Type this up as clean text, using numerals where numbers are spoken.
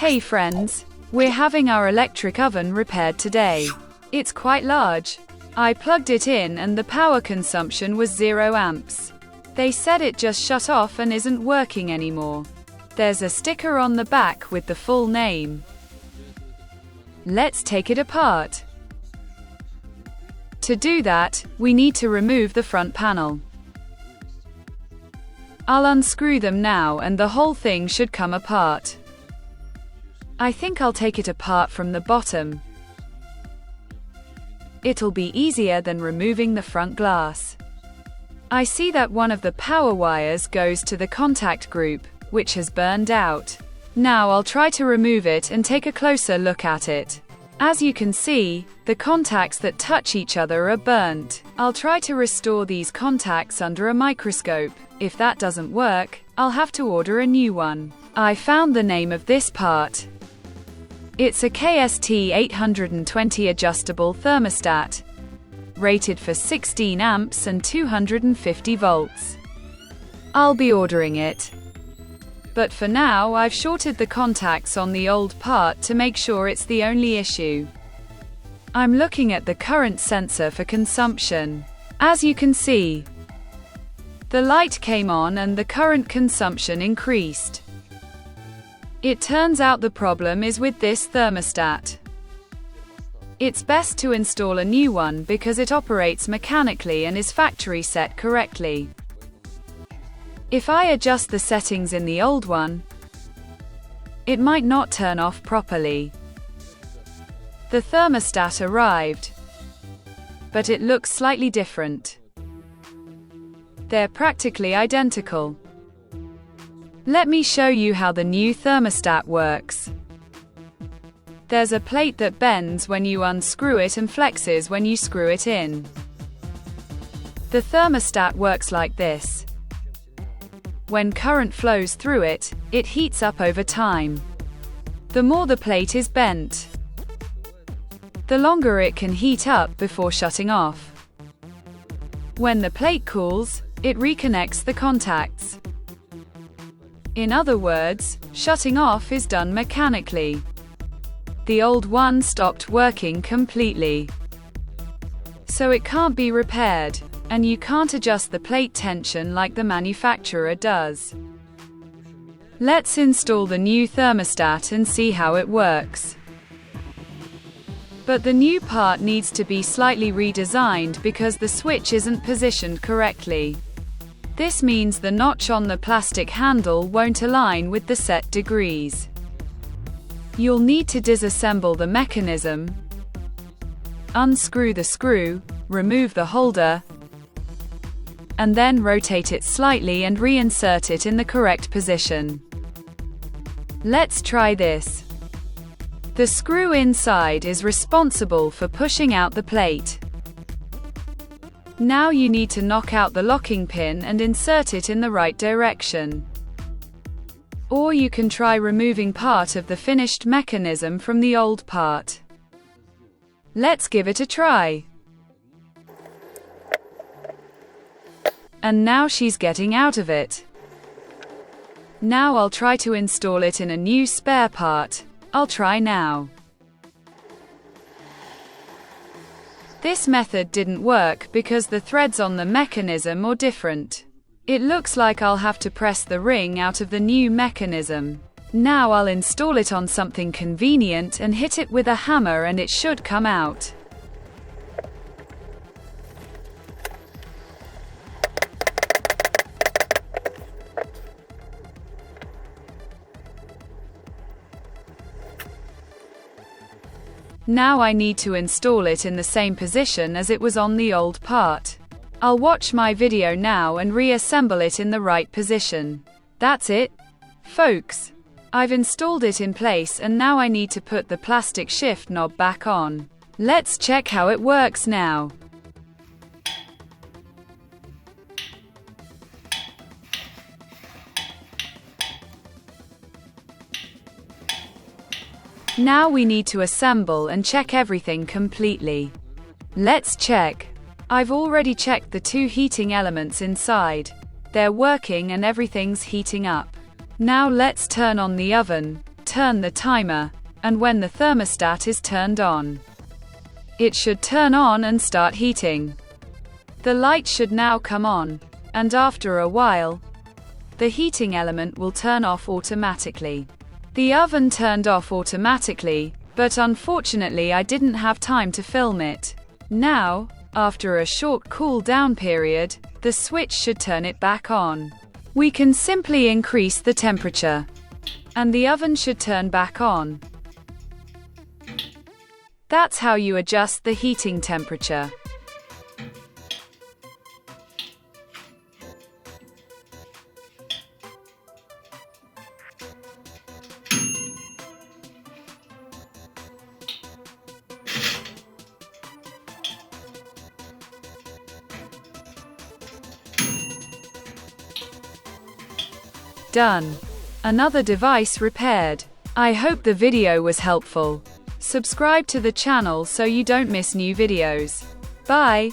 Hey friends, we're having our electric oven repaired today. It's quite large. I plugged it in and the power consumption was 0 amps. They said it just shut off and isn't working anymore. There's a sticker on the back with the full name. Let's take it apart. To do that, we need to remove the front panel. I'll unscrew them now and the whole thing should come apart. I think I'll take it apart from the bottom. It'll be easier than removing the front glass. I see that one of the power wires goes to the contact group, which has burned out. Now I'll try to remove it and take a closer look at it. As you can see, the contacts that touch each other are burnt. I'll try to restore these contacts under a microscope. If that doesn't work, I'll have to order a new one. I found the name of this part. It's a KST 820 adjustable thermostat, rated for 16 amps and 250 volts. I'll be ordering it. But for now, I've shorted the contacts on the old part to make sure it's the only issue. I'm looking at the current sensor for consumption. As you can see, the light came on and the current consumption increased. It turns out the problem is with this thermostat. It's best to install a new one because it operates mechanically and is factory set correctly. If I adjust the settings in the old one, it might not turn off properly. The thermostat arrived, but it looks slightly different. They're practically identical. Let me show you how the new thermostat works. There's a plate that bends when you unscrew it and flexes when you screw it in. The thermostat works like this. When current flows through it, it heats up over time. The more the plate is bent, the longer it can heat up before shutting off. When the plate cools, it reconnects the contacts. In other words, shutting off is done mechanically. The old one stopped working completely. So it can't be repaired, and you can't adjust the plate tension like the manufacturer does. Let's install the new thermostat and see how it works. But the new part needs to be slightly redesigned because the switch isn't positioned correctly. This means the notch on the plastic handle won't align with the set degrees. You'll need to disassemble the mechanism, unscrew the screw, remove the holder, and then rotate it slightly and reinsert it in the correct position. Let's try this. The screw inside is responsible for pushing out the plate. Now you need to knock out the locking pin and insert it in the right direction. Or you can try removing part of the finished mechanism from the old part. Let's give it a try. And now she's getting out of it. Now I'll try to install it in a new spare part. I'll try now. This method didn't work because the threads on the mechanism are different. It looks like I'll have to press the ring out of the new mechanism. Now I'll install it on something convenient and hit it with a hammer and it should come out. Now I need to install it in the same position as it was on the old part. I'll watch my video now and reassemble it in the right position. That's it, folks. I've installed it in place and now I need to put the plastic shift knob back on. Let's check how it works now. Now we need to assemble and check everything completely. Let's check. I've already checked the two heating elements inside. They're working and everything's heating up. Now let's turn on the oven. turn the timer, and when the thermostat is turned on, it should turn on and start heating. The light should now come on, and after a while, the heating element will turn off automatically. The oven turned off automatically, but unfortunately I didn't have time to film it. Now, after a short cool down period, the switch should turn it back on. We can simply increase the temperature, and the oven should turn back on. That's how you adjust the heating temperature. Done. Another device repaired. I hope the video was helpful. Subscribe to the channel so you don't miss new videos. Bye.